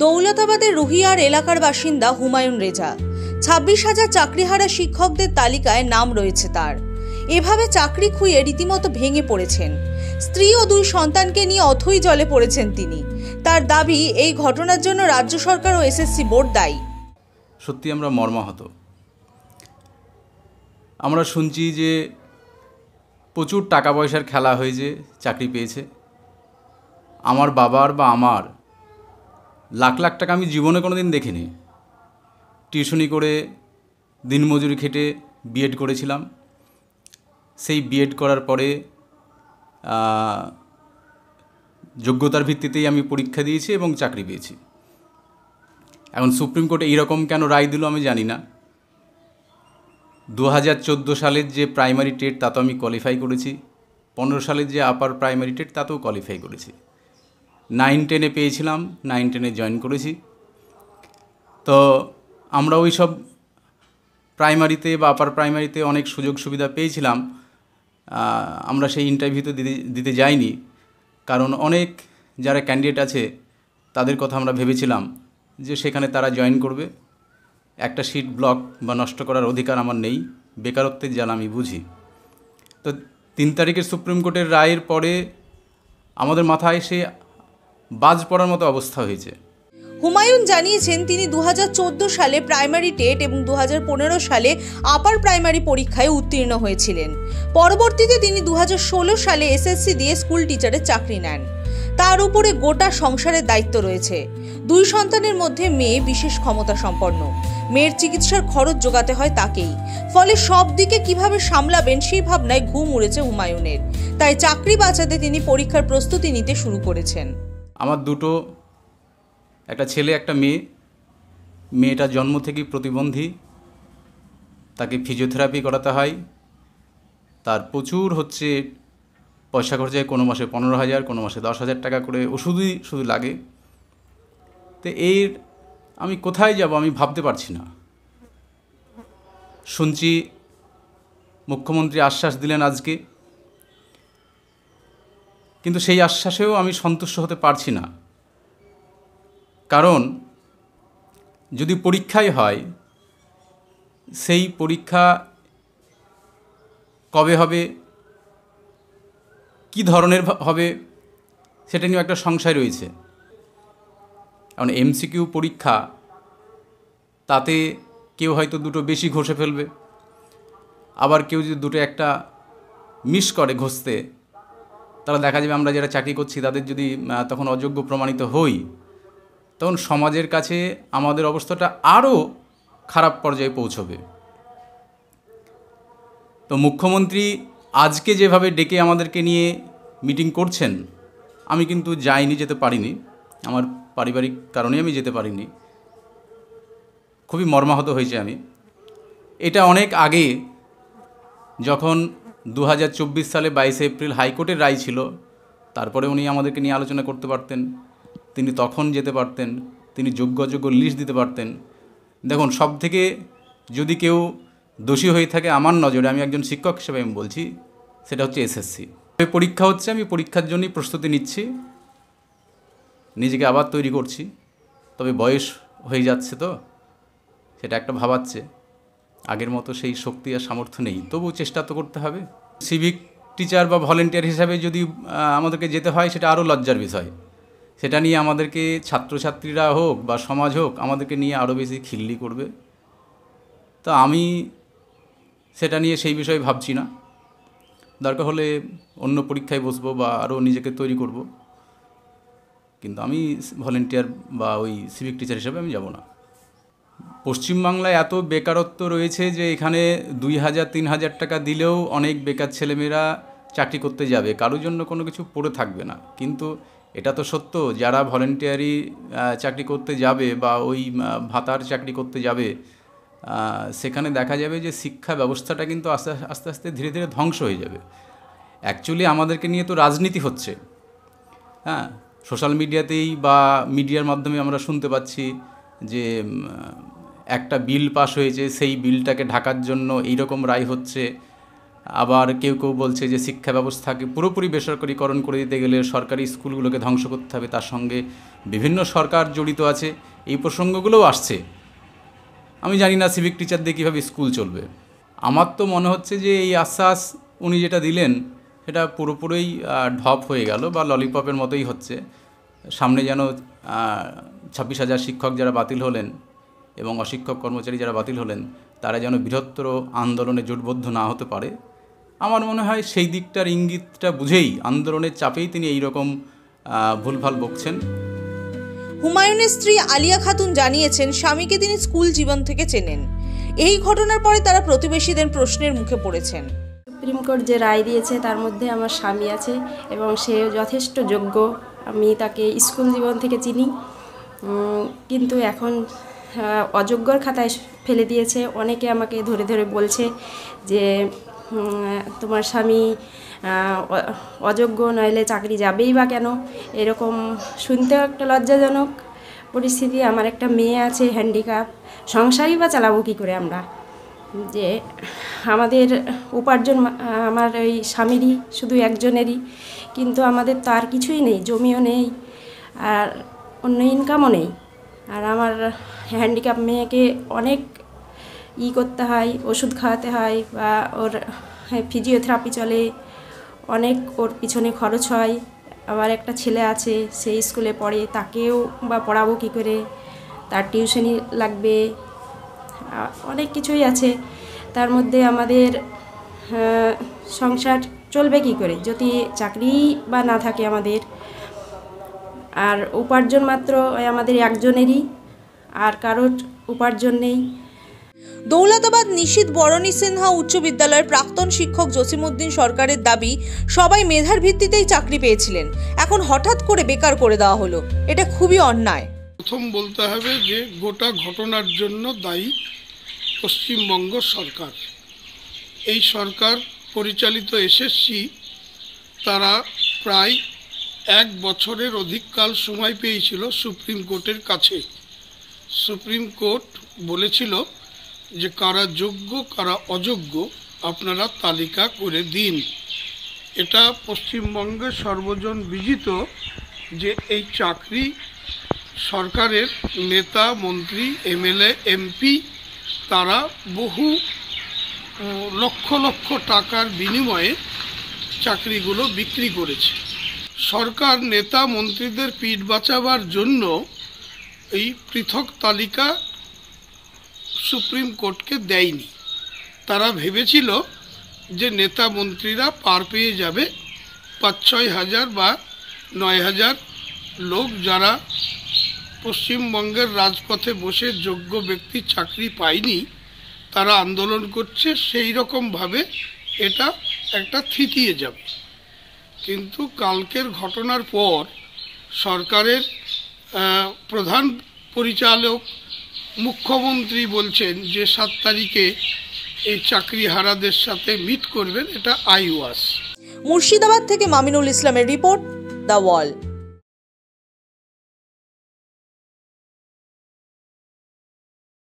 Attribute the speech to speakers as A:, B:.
A: দৌলতাবাদের রুহিয়ার এলাকার বাসিন্দা হুমায়ুন রেজা। 26,000 চাকরিহারা শিক্ষকদের তালিকায় নাম রয়েছে তার। এভাবে চাকরি খুইয়ে রীতিমতো ভেঙে পড়েছেন। স্ত্রী ও 2 সন্তানকে নিয়ে অথই জলে পড়েছেন তিনি। তার দাবি, এই ঘটনার জন্য রাজ্য সরকার ও এসএসসি বোর্ড দায়ী।
B: সত্যি আমরা মর্মাহত। আমরা শুনছি যে প্রচুর টাকা পয়সার খেলা হয়েছে, চাকরি পেয়েছে। আমার বাবার বা আমার লাখ লাখ টাকা আমি জীবনে কোনো দিন দেখিনি। টিউশনি করে দিনমজুরি খেটে বিএড করেছিলাম। সেই বিএড করার পরে যোগ্যতার ভিত্তিতেই আমি পরীক্ষা দিয়েছি এবং চাকরি পেয়েছি। এখন সুপ্রিম কোর্টে এইরকম কেন রায় দিল আমি জানি না। 2014 সালের যে প্রাইমারি টেট তা তো আমি কোয়ালিফাই করেছি, 15 সালের যে আপার প্রাইমারি টেট তাতেও কোয়ালিফাই করেছি। 9-10-এ পেয়েছিলাম, 9-10-এ জয়েন করেছি। তো আমরা ওই সব প্রাইমারিতে বা আপার প্রাইমারিতে অনেক সুযোগ সুবিধা পেয়েছিলাম। আমরা সেই ইন্টারভিউতে দিতে যাইনি, কারণ অনেক যারা ক্যান্ডিডেট আছে তাদের কথা আমরা ভেবেছিলাম যে সেখানে তারা জয়েন করবে। একটা সিট ব্লক বা নষ্ট করার অধিকার আমার নেই, বেকারত্বের জ্বালা আমি বুঝি। তো 3 তারিখের সুপ্রিম কোর্টের রায়ের পরে আমাদের মাথায় সে বাজ পড়ার মতো অবস্থা হয়েছে।
A: হুমায়ুন জানিয়েছেন, তিনি 2014 সালে প্রাইমারি টেট এবং 2015 সালে আপার প্রাইমারি পরীক্ষায় উত্তীর্ণ হয়েছিলেন। পরবর্তীতে তিনি 2016 সালে এসএসসি দিয়ে স্কুল টিচারের চাকরি নেন। তার উপরে গোটা সংসারের দায়িত্ব রয়েছে। 2 সন্তানের মধ্যে মেয়ে বিশেষ ক্ষমতা সম্পন্ন। মেয়ের চিকিৎসার খরচ জোগাতে হয় তাকেই। ফলে সব দিকে কিভাবে সামলাবেন সেই ভাবনায় ঘুম উড়েছে হুমায়ুনের। তাই চাকরি বাঁচাতে তিনি পরীক্ষার প্রস্তুতি নিতে শুরু করেছেন।
B: আমার দুটো, একটা ছেলে একটা মেয়ে। মেয়েটা জন্ম থেকেই প্রতিবন্ধী, তাকে ফিজিওথেরাপি করাতে হয়। তার প্রচুর হচ্ছে পয়সা খরচায়, কোনো মাসে 15,000, কোনো মাসে 10,000 টাকা করে ওষুধই শুধু লাগে। তো এর আমি কোথায় যাব আমি ভাবতে পারছি না। শুনছি মুখ্যমন্ত্রী আশ্বাস দিলেন আজকে, কিন্তু সেই আশ্বাসেও আমি সন্তুষ্ট হতে পারছি না। কারণ যদি পরীক্ষাই হয়, সেই পরীক্ষা কবে হবে, কি ধরনের হবে, সেটা নিয়েও একটা সংশয় রয়েছে। কারণ এমসিকিউ পরীক্ষা, তাতে কেউ হয়তো 2টো বেশি ঘষে ফেলবে, আবার কেউ যদি 2টো একটা মিস করে ঘষতে, তাহলে দেখা যাবে আমরা যারা চাকরি করছি তাদের যদি তখন অযোগ্য প্রমাণিত হই, তখন সমাজের কাছে আমাদের অবস্থাটা আরও খারাপ পর্যায়ে পৌঁছবে। তো মুখ্যমন্ত্রী আজকে যেভাবে ডেকে আমাদেরকে নিয়ে মিটিং করছেন, আমি কিন্তু যাইনি, যেতে পারিনি। আমার পারিবারিক কারণে আমি যেতে পারিনি। খুবই মর্মাহত হয়েছে আমি। এটা অনেক আগে, যখন 2024 সালে 22 এপ্রিল হাইকোর্টের রায় ছিল, তারপরে উনি আমাদেরকে নিয়ে আলোচনা করতে পারতেন। তিনি তখন যেতে পারতেন, তিনি যোগ্য অযোগ্য লিস্ট দিতে পারতেন। দেখুন, সব থেকে যদি কেউ দোষী হয়ে থাকে আমার নজরে, আমি একজন শিক্ষক হিসেবে আমি বলছি, সেটা হচ্ছে এসএসসি। পরীক্ষা হচ্ছে, আমি পরীক্ষার জন্যই প্রস্তুতি নিচ্ছি, নিজেকে আবার তৈরি করছি। তবে বয়স হয়ে যাচ্ছে, তো সেটা একটা ভাবাচ্ছে। আগের মতো সেই শক্তি আর সামর্থ্য নেই, তবু চেষ্টা তো করতে হবে। সিভিক টিচার বা ভলেন্টিয়ার হিসাবে যদি আমাদেরকে যেতে হয়, সেটা আরও লজ্জার বিষয়। সেটা নিয়ে আমাদেরকে ছাত্রছাত্রীরা হোক বা সমাজ হোক, আমাদেরকে নিয়ে আরও বেশি খিল্লি করবে। তো আমি সেটা নিয়ে সেই বিষয়ে ভাবছি না। দরকার হলে অন্য পরীক্ষায় বসবো বা আরও নিজেকে তৈরি করব, কিন্তু আমি ভলেন্টিয়ার বা ওই সিভিক টিচার হিসাবে আমি যাব না। পশ্চিমবাংলায় এত বেকারত্ব রয়েছে যে এখানে 2,000-3,000 টাকা দিলেও অনেক বেকার ছেলেমেয়েরা চাকরি করতে যাবে, কারোর জন্য কোনো কিছু পড়ে থাকবে না। কিন্তু এটা তো সত্য, যারা ভলেন্টিয়ারি চাকরি করতে যাবে বা ওই ভাতার চাকরি করতে যাবে, সেখানে দেখা যাবে যে শিক্ষা ব্যবস্থাটা কিন্তু আস্তে আস্তে আস্তে ধীরে ধীরে ধ্বংস হয়ে যাবে। অ্যাকচুয়ালি আমাদেরকে নিয়ে তো রাজনীতি হচ্ছে। হ্যাঁ, সোশ্যাল মিডিয়াতেই বা মিডিয়ার মাধ্যমে আমরা শুনতে পাচ্ছি যে একটা বিল পাস হয়েছে, সেই বিলটাকে ঢাকার জন্য এইরকম রায় হচ্ছে। আবার কেউ কেউ বলছে যে শিক্ষা ব্যবস্থাকে পুরোপুরি বেসরকারিকরণ করে দিতে গেলে সরকারি স্কুলগুলোকে ধ্বংস করতে হবে, তার সঙ্গে বিভিন্ন সরকার জড়িত আছে, এই প্রসঙ্গগুলোও আসছে। আমি জানি না সিভিক টিচার দিয়ে কীভাবে স্কুল চলবে। আমার তো মনে হচ্ছে যে এই আশ্বাস উনি যেটা দিলেন সেটা পুরোপুরি ঢপ হয়ে গেল বা ললিপপের মতোই হচ্ছে। সামনে যেন 26,000 শিক্ষক যারা বাতিল হলেন এবং অশিক্ষক কর্মচারী যারা বাতিল হলেন তারা যেন বৃহত্তর আন্দোলনে জোটবদ্ধ না হতে পারে। আমার মনে হয় সেই দিকটার ইঙ্গিতটা বুঝেই আন্দোলনের চাপেই তিনি এইরকম ভুলভাল বকছেন।
A: হুমায়ুনের স্ত্রী আলিয়া খাতুন জানিয়েছেন স্বামীকে তিনি স্কুল জীবন থেকে চেনেন। এই ঘটনার পরে তারা প্রতিবেশীদের প্রশ্নের মুখে পড়েছেন।
C: সুপ্রিম কোর্ট যে রায় দিয়েছে তার মধ্যে আমার স্বামী আছে এবং সে যথেষ্ট যোগ্য। আমি তাকে স্কুল জীবন থেকে চিনি, কিন্তু এখন অযোগ্যর খাতায় ফেলে দিয়েছে। অনেকে আমাকে ধরে ধরে বলছে যে তোমার স্বামী অযোগ্য, নইলে চাকরি যাবেই বা কেন। এরকম শুনতেও একটা লজ্জাজনক পরিস্থিতি। আমার একটা মেয়ে আছে হ্যান্ডিক্যাপ, সংসারই বা চালাবো কী করে আমরা? যে আমাদের উপার্জন আমার ওই স্বামীরই, শুধু একজনেরই, কিন্তু আমাদের তো আর কিছুই নেই, জমিও নেই আর অন্য ইনকামও নেই। আর আমার হ্যান্ডিক্যাপ মেয়েকে অনেক করতে হয়, ওষুধ খাওয়াতে হয় বা ওর ফিজিওথেরাপি চলে, অনেক ওর পিছনে খরচ হয়। আবার একটা ছেলে আছে, সেই স্কুলে পড়ে, তাকেও বা পড়াবো কী করে, তার টিউশনি লাগবে, অনেক কিছুই আছে। তার মধ্যে আমাদের সংসার চলবে কী করে যদি চাকরি বা না থাকে আমাদের? আর উপার্জন মাত্র আমাদের একজনেরই, আর কারোর উপার্জন নেই।
A: দৌলতাবাদ নিশীথ বরণী সিনহা উচ্চ বিদ্যালয়ের প্রাক্তন শিক্ষক জসিমউদ্দিন সরকারের দাবি, সবাই মেধার ভিত্তিতেই চাকরি পেয়েছিলেন, এখন হঠাৎ করে বেকার করে দেওয়া হলো। এটা খুবই অন্যায়।
D: প্রথম বলতে হবে যে গোটা ঘটনার জন্য দায়ী পশ্চিমবঙ্গ সরকার। এই সরকার পরিচালিত এসএসসি তারা প্রায় 1 বছরের অধিককাল সময় পেয়েছিল সুপ্রিম কোর্টের কাছে। সুপ্রিম কোর্ট বলেছিল যে কারা যোগ্য কারা অযোগ্য আপনারা তালিকা করে দিন। এটা পশ্চিমবঙ্গের সর্বজন বিদিত যে এই চাকরি সরকারের নেতা, মন্ত্রী, এমএলএ, এমপি তারা বহু লক্ষ লক্ষ টাকার বিনিময়ে চাকরিগুলো বিক্রি করেছে। সরকার নেতা মন্ত্রীদের পিঠ বাঁচাবার জন্য এই পৃথক তালিকা সুপ্রিম কোর্টকে দেয়নি। তারা ভেবেছিল যে নেতা মন্ত্রীরা পার পেয়ে যাবে 5-6 হাজার বা 9 হাজার লোক যারা পশ্চিমবঙ্গের রাজপথে বসে যোগ্য ব্যক্তি চাকরি পায়নি, তারা আন্দোলন করছে, সেই রকমভাবে এটা একটা থিতিয়ে যাবে। কিন্তু কালকের ঘটনার পর সরকারের প্রধান পরিচালক মুখ্যমন্ত্রী বলছেন যে 7 তারিখে এই চাকরিহারাদের সাথে মিট করবেন। এটা আইওয়াস।
A: মুর্শিদাবাদ থেকে মামিনুল ইসলামের রিপোর্ট, দ্য ওয়াল।